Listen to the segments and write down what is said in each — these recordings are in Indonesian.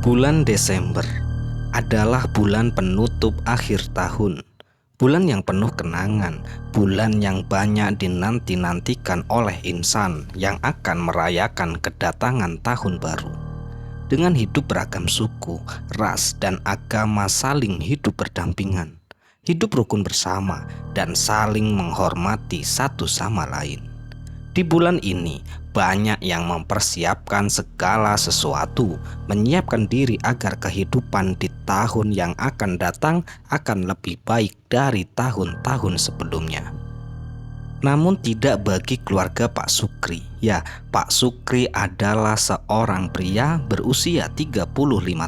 Bulan Desember adalah bulan penutup akhir tahun, bulan yang penuh kenangan, bulan yang banyak dinanti-nantikan oleh insan yang akan merayakan kedatangan tahun baru. Dengan hidup beragam suku, ras, dan agama saling hidup berdampingan, hidup rukun bersama, dan saling menghormati satu sama lain. Di bulan ini, banyak yang mempersiapkan segala sesuatu, menyiapkan diri agar kehidupan di tahun yang akan datang akan lebih baik dari tahun-tahun sebelumnya. Namun tidak bagi keluarga Pak Sukri. Ya, Pak Sukri adalah seorang pria berusia 35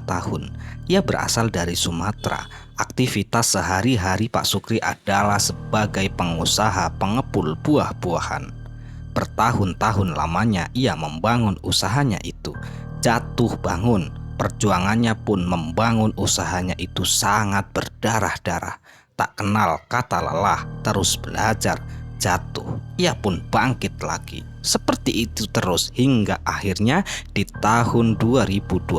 tahun. Ia berasal dari Sumatera. Aktivitas sehari-hari Pak Sukri adalah sebagai pengusaha pengepul buah-buahan. Bertahun-tahun lamanya ia membangun usahanya itu, jatuh bangun. Perjuangannya pun membangun usahanya itu sangat berdarah-darah. Tak kenal kata lelah, terus belajar, jatuh, ia pun bangkit lagi. Seperti itu terus hingga akhirnya di tahun 2020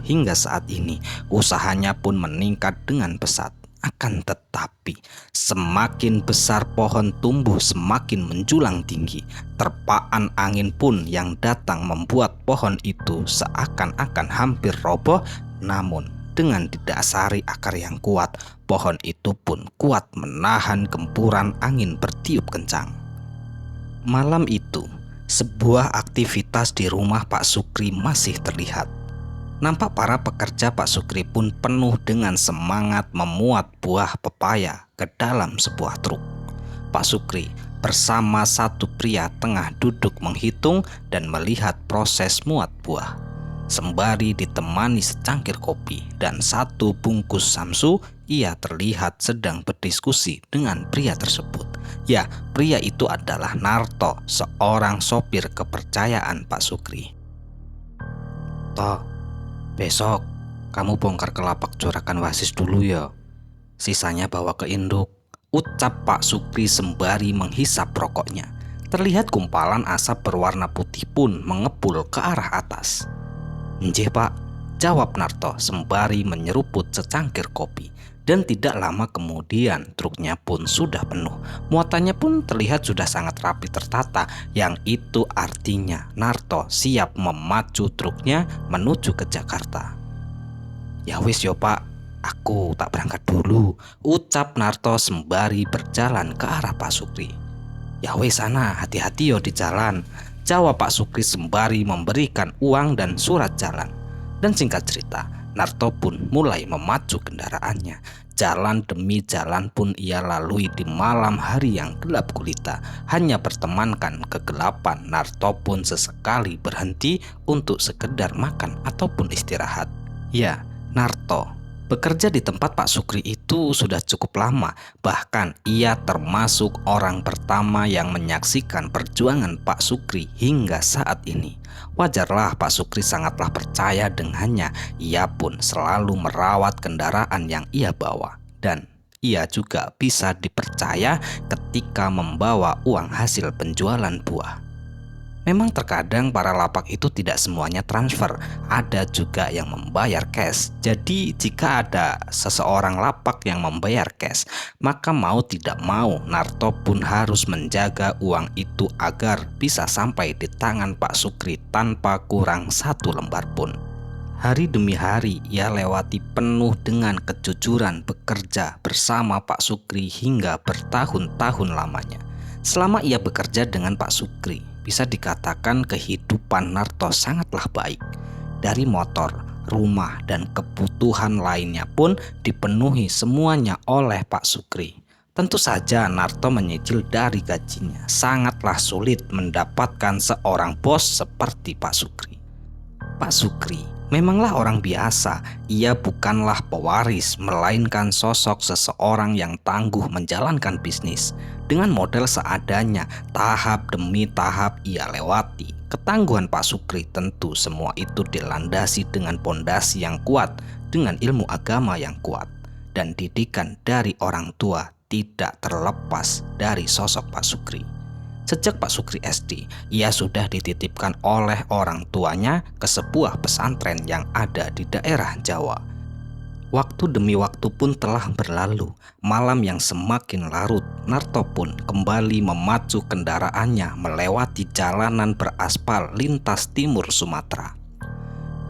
hingga saat ini usahanya pun meningkat dengan pesat. Akan tetapi semakin besar pohon tumbuh semakin menjulang tinggi. Terpaan angin pun yang datang membuat pohon itu seakan-akan hampir roboh. Namun dengan didasari akar yang kuat, pohon itu pun kuat menahan gempuran angin bertiup kencang. Malam itu, sebuah aktivitas di rumah Pak Sukri masih terlihat. Nampak para pekerja Pak Sukri pun penuh dengan semangat memuat buah pepaya ke dalam sebuah truk. Pak Sukri bersama satu pria tengah duduk menghitung dan melihat proses muat buah. Sembari ditemani secangkir kopi dan satu bungkus samsu, ia terlihat sedang berdiskusi dengan pria tersebut. Ya, pria itu adalah Narto, seorang sopir kepercayaan Pak Sukri. Toh, besok kamu bongkar kelapak Juragan Wasis dulu ya. Sisanya bawa ke induk, ucap Pak Sukri sembari menghisap rokoknya. Terlihat gumpalan asap berwarna putih pun mengepul ke arah atas. "Nggih Pak," jawab Narto sembari menyeruput secangkir kopi. Dan tidak lama kemudian truknya pun sudah penuh. Muatannya pun terlihat sudah sangat rapi tertata. Yang itu artinya Narto siap memacu truknya menuju ke Jakarta. "Ya wis yo Pak, aku tak berangkat dulu," ucap Narto sembari berjalan ke arah Pak Sukri. "Ya wis sana, hati-hati yo di jalan," jawab Pak Sukri sembari memberikan uang dan surat jalan. Dan singkat cerita, Narto pun mulai memacu kendaraannya. Jalan demi jalan pun ia lalui di malam hari yang gelap gulita. Hanya bertemankan kegelapan, Narto pun sesekali berhenti untuk sekedar makan ataupun istirahat. Ya, Narto bekerja di tempat Pak Sukri itu sudah cukup lama. Bahkan ia termasuk orang pertama yang menyaksikan perjuangan Pak Sukri hingga saat ini. Wajarlah Pak Sukri sangatlah percaya dengannya. Ia pun selalu merawat kendaraan yang ia bawa. Dan ia juga bisa dipercaya ketika membawa uang hasil penjualan buah. Memang terkadang para lapak itu tidak semuanya transfer, ada juga yang membayar cash. Jadi jika ada seseorang lapak yang membayar cash, maka mau tidak mau Narto pun harus menjaga uang itu agar bisa sampai di tangan Pak Sukri tanpa kurang satu lembar pun. Hari demi hari ia lewati penuh dengan kejujuran bekerja bersama Pak Sukri hingga bertahun-tahun lamanya. Selama ia bekerja dengan Pak Sukri, bisa dikatakan kehidupan Narto sangatlah baik. Dari motor, rumah, dan kebutuhan lainnya pun dipenuhi semuanya oleh Pak Sukri. Tentu saja Narto menyicil dari gajinya. Sangatlah sulit mendapatkan seorang bos seperti Pak Sukri. Pak Sukri memanglah orang biasa. Ia bukanlah pewaris, melainkan sosok seseorang yang tangguh menjalankan bisnis. Dengan modal seadanya, tahap demi tahap ia lewati. Ketangguhan Pak Sukri tentu semua itu dilandasi dengan pondasi yang kuat, dengan ilmu agama yang kuat, dan didikan dari orang tua tidak terlepas dari sosok Pak Sukri. Sejak Pak Sukri SD, ia sudah dititipkan oleh orang tuanya ke sebuah pesantren yang ada di daerah Jawa. Waktu demi waktu pun telah berlalu. Malam yang semakin larut, Narto pun kembali memacu kendaraannya melewati jalanan beraspal lintas timur Sumatera.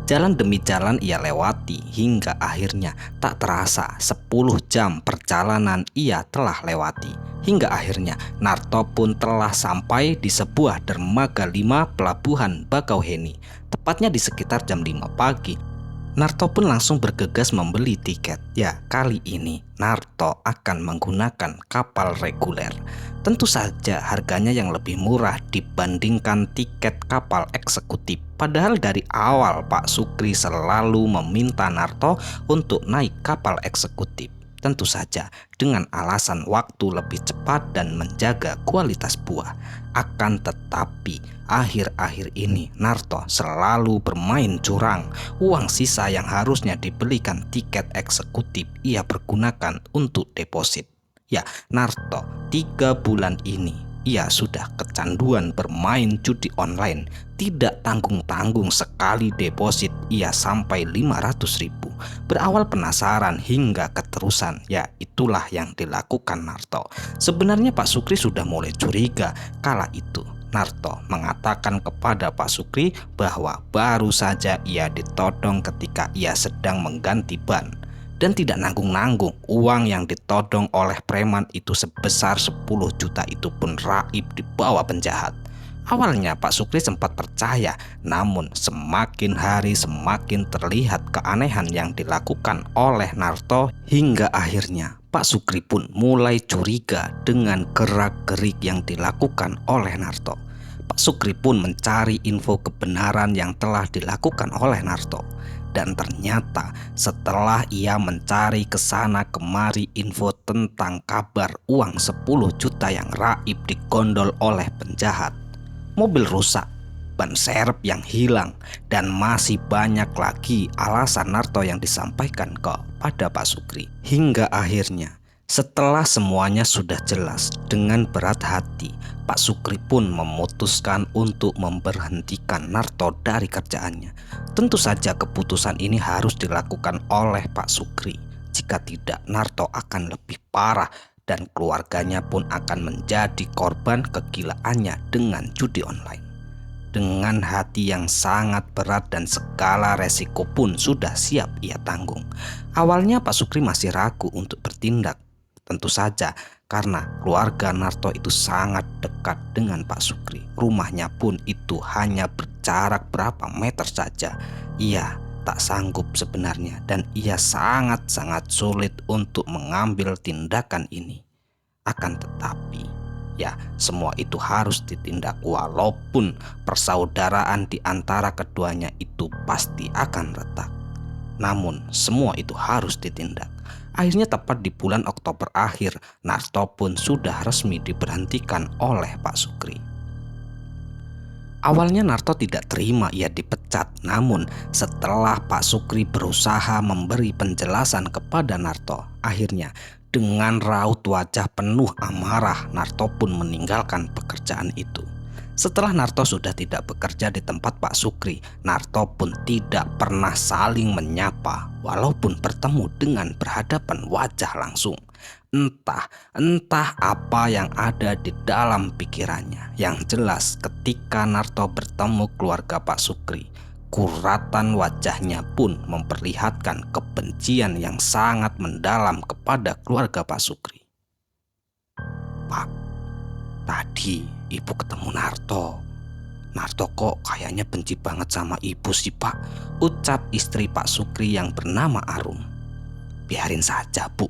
Jalan demi jalan ia lewati hingga akhirnya tak terasa 10 jam perjalanan ia telah lewati. Hingga akhirnya Narto pun telah sampai di sebuah dermaga 5 pelabuhan Bakauheni. Tepatnya di sekitar jam 5 pagi. Narto pun langsung bergegas membeli tiket. Ya, kali ini Narto akan menggunakan kapal reguler. Tentu saja harganya yang lebih murah dibandingkan tiket kapal eksekutif. Padahal dari awal Pak Sukri selalu meminta Narto untuk naik kapal eksekutif. Tentu saja dengan alasan waktu lebih cepat dan menjaga kualitas buah. Akan tetapi akhir-akhir ini Narto selalu bermain curang. Uang sisa yang harusnya dibelikan tiket eksekutif ia pergunakan untuk deposit. Ya, Narto 3 bulan ini ia sudah kecanduan bermain judi online. Tidak tanggung-tanggung sekali deposit ia sampai 500.000. Berawal penasaran hingga keterusan, ya itulah yang dilakukan Narto. Sebenarnya Pak Sukri sudah mulai curiga. Kala itu Narto mengatakan kepada Pak Sukri bahwa baru saja ia ditodong ketika ia sedang mengganti ban. Dan tidak nanggung-nanggung, uang yang ditodong oleh preman itu sebesar 10 juta itu pun raib dibawa penjahat. Awalnya Pak Sukri sempat percaya, namun semakin hari semakin terlihat keanehan yang dilakukan oleh Narto. Hingga akhirnya Pak Sukri pun mulai curiga dengan gerak-gerik yang dilakukan oleh Narto. Pak Sukri pun mencari info kebenaran yang telah dilakukan oleh Narto. Dan ternyata setelah ia mencari kesana kemari info tentang kabar uang 10 juta yang raib digondol oleh penjahat, mobil rusak, ban serep yang hilang, dan masih banyak lagi alasan Narto yang disampaikan kepada Pak Sukri. Hingga akhirnya setelah semuanya sudah jelas, dengan berat hati Pak Sukri pun memutuskan untuk memberhentikan Narto dari kerjaannya. Tentu saja keputusan ini harus dilakukan oleh Pak Sukri. Jika tidak, Narto akan lebih parah dan keluarganya pun akan menjadi korban kegilaannya dengan judi online. Dengan hati yang sangat berat dan segala resiko pun sudah siap ia tanggung. Awalnya Pak Sukri masih ragu untuk bertindak. Tentu saja karena keluarga Narto itu sangat dekat dengan Pak Sukri. Rumahnya pun itu hanya berjarak berapa meter saja. Ia tak sanggup sebenarnya dan ia sangat-sangat sulit untuk mengambil tindakan ini. Akan tetapi, ya semua itu harus ditindak walaupun persaudaraan di antara keduanya itu pasti akan retak. Namun semua itu harus ditindak. Akhirnya tepat di bulan Oktober akhir, Narto pun sudah resmi diberhentikan oleh Pak Sukri. Awalnya Narto tidak terima ia dipecat, namun setelah Pak Sukri berusaha memberi penjelasan kepada Narto, akhirnya dengan raut wajah penuh amarah, Narto pun meninggalkan pekerjaan itu. Setelah Narto sudah tidak bekerja di tempat Pak Sukri, Narto pun tidak pernah saling menyapa walaupun bertemu dengan berhadapan wajah langsung. Entah apa yang ada di dalam pikirannya. Yang jelas ketika Narto bertemu keluarga Pak Sukri, kuratan wajahnya pun memperlihatkan kebencian yang sangat mendalam kepada keluarga Pak Sukri. "Pak, tadi Ibu ketemu Narto. Narto kok kayaknya benci banget sama Ibu sih Pak," ucap istri Pak Sukri yang bernama Arum. "Biarin saja Bu,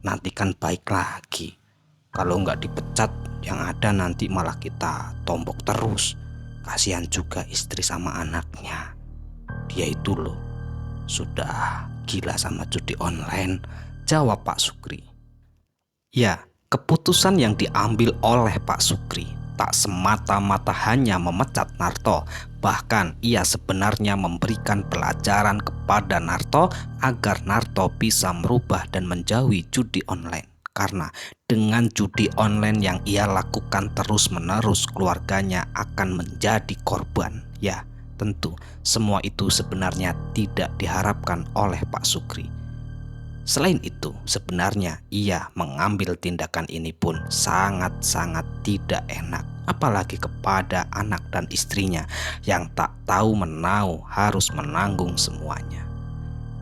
nanti kan baik lagi. Kalau nggak dipecat yang ada nanti malah kita tombok terus. Kasihan juga istri sama anaknya. Dia itu loh sudah gila sama judi online," jawab Pak Sukri. Ya, keputusan yang diambil oleh Pak Sukri tak semata-mata hanya memecat Narto, bahkan ia sebenarnya memberikan pelajaran kepada Narto agar Narto bisa merubah dan menjauhi judi online. karena dengan judi online yang ia lakukan terus-menerus, keluarganya akan menjadi korban. Ya, tentu semua itu sebenarnya tidak diharapkan oleh Pak Sukri. Selain itu, sebenarnya ia mengambil tindakan ini pun sangat-sangat tidak enak, apalagi kepada anak dan istrinya yang tak tahu menau harus menanggung semuanya.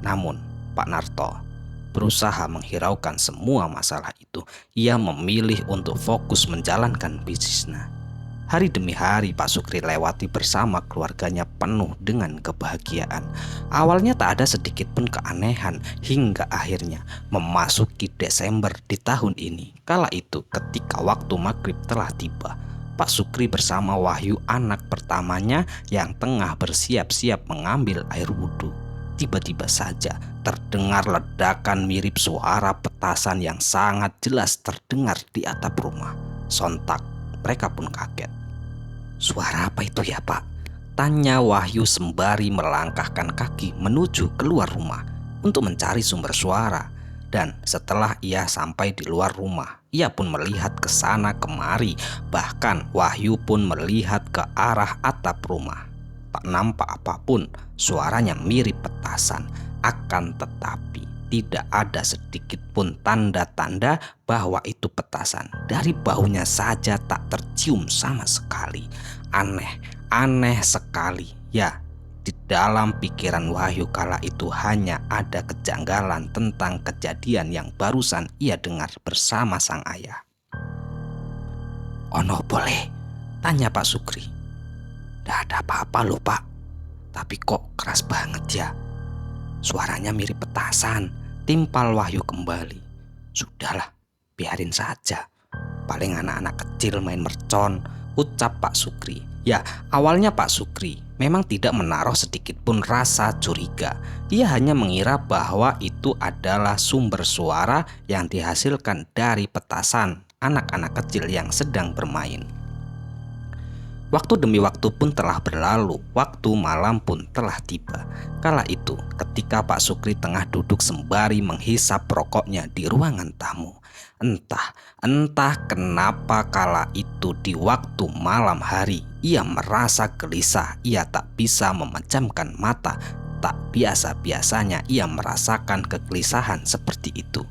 Namun, Pak Narto berusaha menghiraukan semua masalah itu. Ia memilih untuk fokus menjalankan bisnisnya. Hari demi hari Pak Sukri lewati bersama keluarganya penuh dengan kebahagiaan. Awalnya tak ada sedikit pun keanehan hingga akhirnya memasuki Desember di tahun ini. Kala itu ketika waktu maghrib telah tiba, Pak Sukri bersama Wahyu anak pertamanya yang tengah bersiap-siap mengambil air wudhu. Tiba-tiba saja terdengar ledakan mirip suara petasan yang sangat jelas terdengar di atap rumah. Sontak mereka pun kaget. "Suara apa itu ya, Pak?" tanya Wahyu sembari melangkahkan kaki menuju keluar rumah untuk mencari sumber suara. Dan setelah ia sampai di luar rumah, ia pun melihat ke sana kemari. Bahkan Wahyu pun melihat ke arah atap rumah. Tak nampak apapun, suaranya mirip petasan. Akan tetapi tidak ada sedikit pun tanda-tanda bahwa itu petasan. Dari baunya saja tak tercium sama sekali. Aneh sekali. Ya, di dalam pikiran Wahyu kala itu hanya ada kejanggalan tentang kejadian yang barusan ia dengar bersama sang ayah. "Ono boleh?" tanya Pak Sukri. "Tidak ada apa-apa loh, Pak. Tapi kok keras banget ya? Suaranya mirip petasan," timpal Wahyu kembali. "Sudahlah, biarin saja. Paling anak-anak kecil main mercon," ucap Pak Sukri. Ya, awalnya Pak Sukri memang tidak menaruh sedikit pun rasa curiga. Ia hanya mengira bahwa itu adalah sumber suara yang dihasilkan dari petasan anak-anak kecil yang sedang bermain. Waktu demi waktu pun telah berlalu, waktu malam pun telah tiba. Kala itu ketika Pak Sukri tengah duduk sembari menghisap rokoknya di ruangan tamu. Entah kenapa kala itu di waktu malam hari ia merasa gelisah. Ia tak bisa memejamkan mata. Tak biasa-biasanya ia merasakan kegelisahan seperti itu.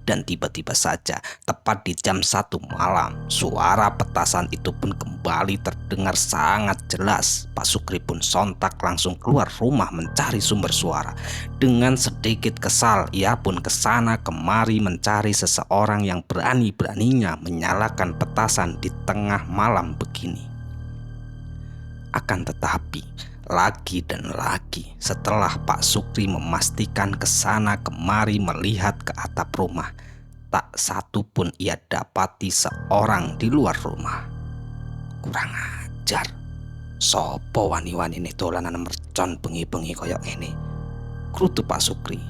Dan tiba-tiba saja tepat di jam 1 malam, suara petasan itu pun kembali terdengar sangat jelas. Pak Sukri pun sontak langsung keluar rumah mencari sumber suara. Dengan sedikit kesal ia pun kesana kemari mencari seseorang yang berani-beraninya menyalakan petasan di tengah malam begini. Akan tetapi lagi dan lagi setelah Pak Sukri memastikan kesana kemari melihat ke atap rumah, tak satu pun ia dapati seorang di luar rumah. "Kurang ajar, sopo wani-wani ini dolanan mercon bengi-bengi koyok ini?" krutu Pak Sukri.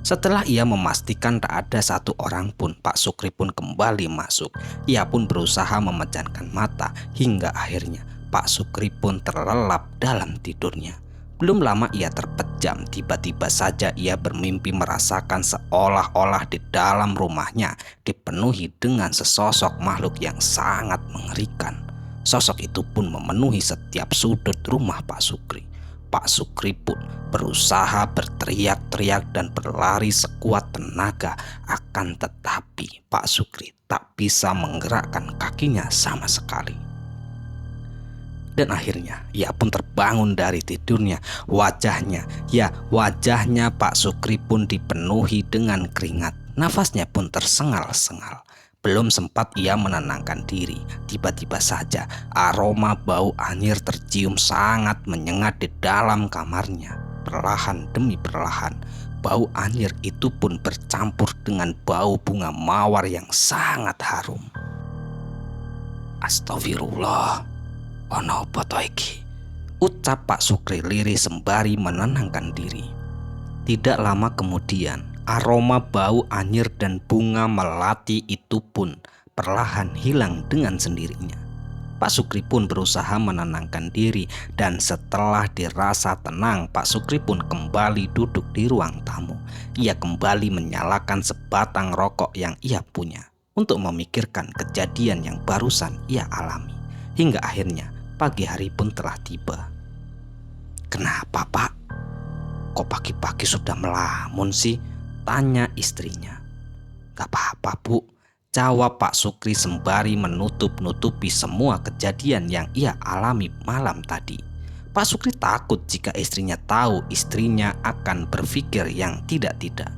Setelah ia memastikan tak ada satu orang pun, Pak Sukri pun kembali masuk. Ia pun berusaha memejamkan mata hingga akhirnya Pak Sukri pun terlelap dalam tidurnya. Belum lama ia terpejam, tiba-tiba saja ia bermimpi merasakan seolah-olah di dalam rumahnya dipenuhi dengan sesosok makhluk yang sangat mengerikan. Sosok itu pun memenuhi setiap sudut rumah Pak Sukri. Pak Sukri pun berusaha berteriak-teriak dan berlari sekuat tenaga. Akan tetapi Pak Sukri tak bisa menggerakkan kakinya sama sekali. Dan akhirnya ia pun terbangun dari tidurnya. Wajahnya Pak Sukri pun dipenuhi dengan keringat. Nafasnya pun tersengal-sengal. Belum sempat ia menenangkan diri, tiba-tiba saja aroma bau anyir tercium sangat menyengat di dalam kamarnya. Perlahan demi perlahan bau anyir itu pun bercampur dengan bau bunga mawar yang sangat harum. "Astagfirullah, ono apa to iki?" ucap Pak Sukri lirih sembari menenangkan diri. Tidak lama kemudian aroma bau anyir dan bunga melati itu pun perlahan hilang dengan sendirinya. Pak Sukri pun berusaha menenangkan diri, dan setelah dirasa tenang, Pak Sukri pun kembali duduk di ruang tamu. Ia kembali menyalakan sebatang rokok yang ia punya untuk memikirkan kejadian yang barusan ia alami. Hingga akhirnya pagi hari pun telah tiba. "Kenapa, Pak? Kok pagi-pagi sudah melamun sih?" tanya istrinya. "Gak apa-apa, Bu," jawab Pak Sukri sembari menutup-nutupi semua kejadian yang ia alami malam tadi. Pak Sukri takut jika istrinya tahu istrinya akan berpikir yang tidak-tidak.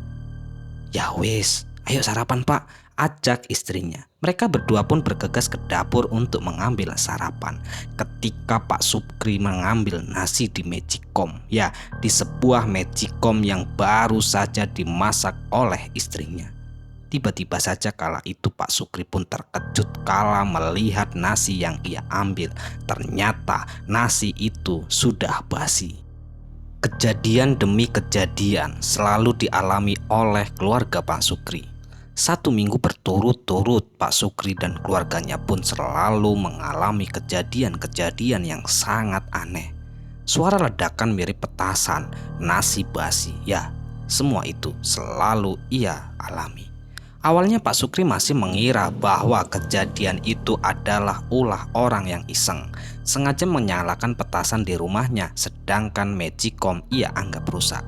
"Ya wis, ayo sarapan, Pak," ajak istrinya. Mereka berdua pun bergegas ke dapur untuk mengambil sarapan. Ketika Pak Sukri mengambil nasi di magicom, ya, di sebuah magicom yang baru saja dimasak oleh istrinya. Tiba-tiba saja kala itu Pak Sukri pun terkejut kala melihat nasi yang ia ambil. Ternyata nasi itu sudah basi. Kejadian demi kejadian selalu dialami oleh keluarga Pak Sukri. 1 minggu berturut-turut Pak Sukri dan keluarganya pun selalu mengalami kejadian-kejadian yang sangat aneh. Suara ledakan mirip petasan, nasi basi, ya, semua itu selalu ia alami. Awalnya Pak Sukri masih mengira bahwa kejadian itu adalah ulah orang yang iseng, sengaja menyalakan petasan di rumahnya, sedangkan magicom ia anggap rusak.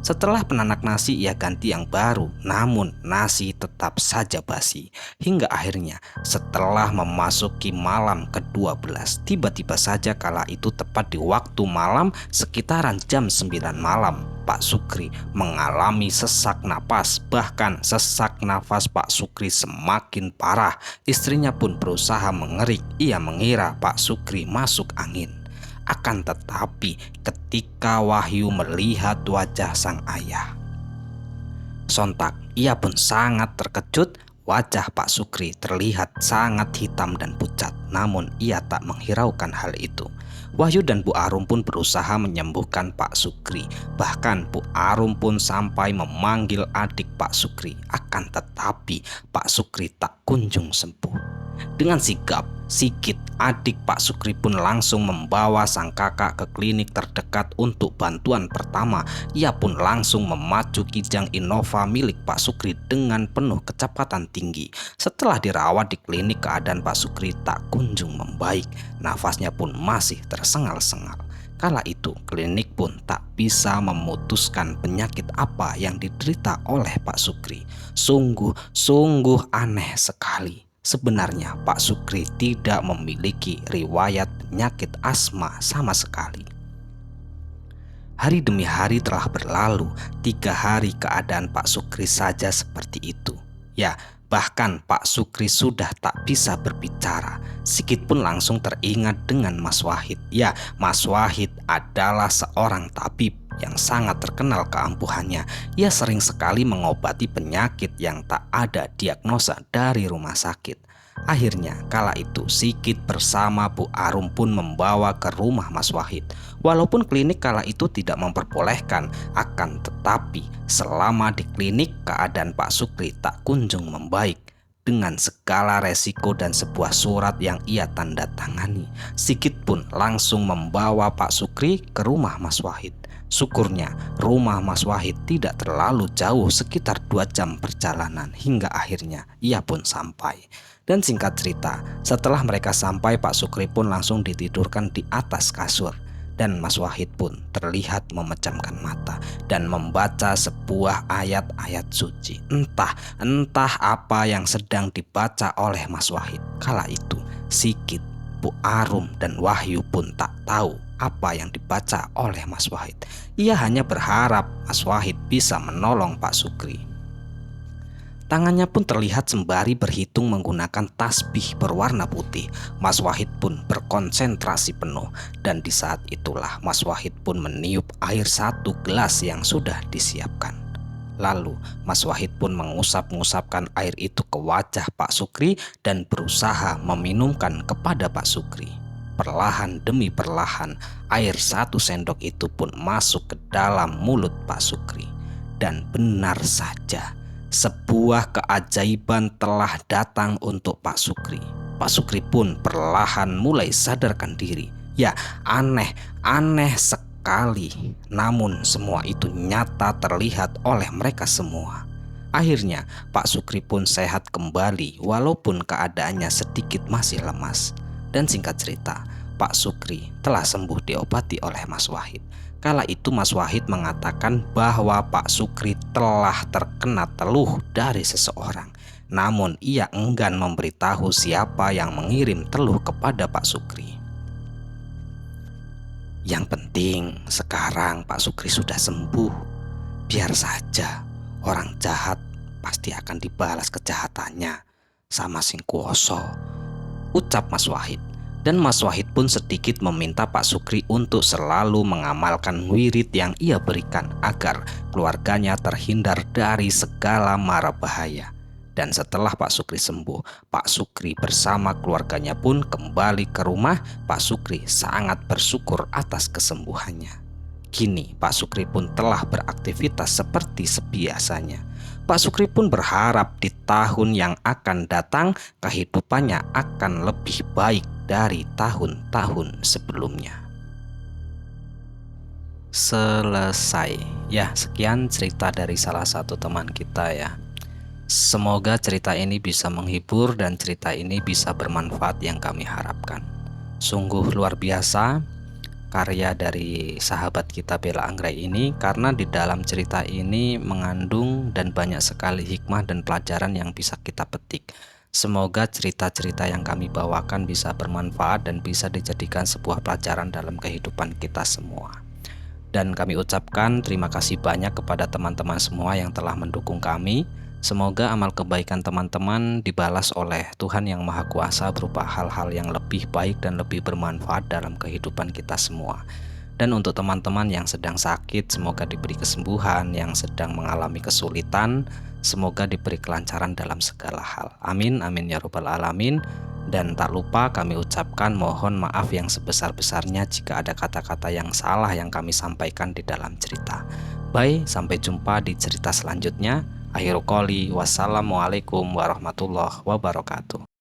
Setelah penanak nasi ia ganti yang baru, namun nasi tetap saja basi. Hingga akhirnya setelah memasuki malam ke-12, tiba-tiba saja kala itu tepat di waktu malam sekitaran jam 9 malam, Pak Sukri mengalami sesak napas. Bahkan sesak nafas Pak Sukri semakin parah. Istrinya pun berusaha mengerik. Ia mengira Pak Sukri masuk angin. Akan tetapi ketika Wahyu melihat wajah sang ayah, sontak ia pun sangat terkejut. Wajah Pak Sukri terlihat sangat hitam dan pucat, namun ia tak menghiraukan hal itu. Wahyu dan Bu Arum pun berusaha menyembuhkan Pak Sukri. Bahkan Bu Arum pun sampai memanggil adik Pak Sukri. Akan tetapi Pak Sukri tak kunjung sembuh. Dengan sigap, Sigit, adik Pak Sukri pun langsung membawa sang kakak ke klinik terdekat untuk bantuan pertama. Ia pun langsung memacu kijang Innova milik Pak Sukri dengan penuh kecepatan tinggi. Setelah dirawat di klinik, keadaan Pak Sukri tak kunjung membaik. Nafasnya pun masih tersengal-sengal. Kala itu klinik pun tak bisa memutuskan penyakit apa yang diderita oleh Pak Sukri. Sungguh aneh sekali. Sebenarnya Pak Sukri tidak memiliki riwayat penyakit asma sama sekali. Hari demi hari telah berlalu. 3 hari keadaan Pak Sukri saja seperti itu. Ya, bahkan Pak Sukri sudah tak bisa berbicara. Sigit pun langsung teringat dengan Mas Wahid. Ya, Mas Wahid adalah seorang tabib yang sangat terkenal keampuhannya. Ia sering sekali mengobati penyakit yang tak ada diagnosa dari rumah sakit. Akhirnya kala itu Sigit bersama Bu Arum pun membawa ke rumah Mas Wahid. Walaupun klinik kala itu tidak memperbolehkan, akan tetapi selama di klinik keadaan Pak Sukri tak kunjung membaik. Dengan segala resiko dan sebuah surat yang ia tanda tangani, Sigit pun langsung membawa Pak Sukri ke rumah Mas Wahid. Syukurnya rumah Mas Wahid tidak terlalu jauh, sekitar 2 jam perjalanan, hingga akhirnya ia pun sampai. Dan singkat cerita, setelah mereka sampai, Pak Sukri pun langsung ditidurkan di atas kasur. Dan Mas Wahid pun terlihat memejamkan mata dan membaca sebuah ayat-ayat suci. Entah apa yang sedang dibaca oleh Mas Wahid. Kala itu Sigit, Bu Arum, dan Wahyu pun tak tahu apa yang dibaca oleh Mas Wahid. Ia hanya berharap Mas Wahid bisa menolong Pak Sukri. Tangannya pun terlihat sembari berhitung menggunakan tasbih berwarna putih. Mas Wahid pun berkonsentrasi penuh, dan di saat itulah Mas Wahid pun meniup air 1 gelas yang sudah disiapkan. Lalu Mas Wahid pun mengusap-ngusapkan air itu ke wajah Pak Sukri dan berusaha meminumkan kepada Pak Sukri. Perlahan demi perlahan air 1 sendok itu pun masuk ke dalam mulut Pak Sukri. Dan benar saja, sebuah keajaiban telah datang untuk Pak Sukri. Pak Sukri pun perlahan mulai sadarkan diri. Ya, aneh sekali. Namun semua itu nyata terlihat oleh mereka semua. Akhirnya Pak Sukri pun sehat kembali walaupun keadaannya sedikit masih lemas. Dan singkat cerita, Pak Sukri telah sembuh diobati oleh Mas Wahid. Kala itu Mas Wahid mengatakan bahwa Pak Sukri telah terkena teluh dari seseorang. Namun ia enggan memberitahu siapa yang mengirim teluh kepada Pak Sukri. Yang penting sekarang Pak Sukri sudah sembuh. Biar saja, orang jahat pasti akan dibalas kejahatannya sama sing kuoso, ucap Mas Wahid. Dan Mas Wahid pun sedikit meminta Pak Sukri untuk selalu mengamalkan wirid yang ia berikan agar keluarganya terhindar dari segala mara bahaya. Dan setelah Pak Sukri sembuh, Pak Sukri bersama keluarganya pun kembali ke rumah. Pak Sukri sangat bersyukur atas kesembuhannya. Kini Pak Sukri pun telah beraktivitas seperti sebiasanya. Pak Sukri pun berharap di tahun yang akan datang kehidupannya akan lebih baik dari tahun-tahun sebelumnya. Selesai. Ya, sekian cerita dari salah satu teman kita ya. Semoga cerita ini bisa menghibur dan cerita ini bisa bermanfaat yang kami harapkan. Sungguh luar biasa karya dari sahabat kita Bella Anggrek ini, karena di dalam cerita ini mengandung dan banyak sekali hikmah dan pelajaran yang bisa kita petik. Semoga cerita-cerita yang kami bawakan bisa bermanfaat dan bisa dijadikan sebuah pelajaran dalam kehidupan kita semua. Dan kami ucapkan terima kasih banyak kepada teman-teman semua yang telah mendukung kami. Semoga amal kebaikan teman-teman dibalas oleh Tuhan Yang Maha Kuasa berupa hal-hal yang lebih baik dan lebih bermanfaat dalam kehidupan kita semua. Dan untuk teman-teman yang sedang sakit, semoga diberi kesembuhan. Yang sedang mengalami kesulitan, semoga diberi kelancaran dalam segala hal. Amin, amin ya rabbal alamin. Dan tak lupa kami ucapkan mohon maaf yang sebesar-besarnya jika ada kata-kata yang salah yang kami sampaikan di dalam cerita. Bye, sampai jumpa di cerita selanjutnya. Akhirul qouli, wassalamualaikum warahmatullahi wabarakatuh.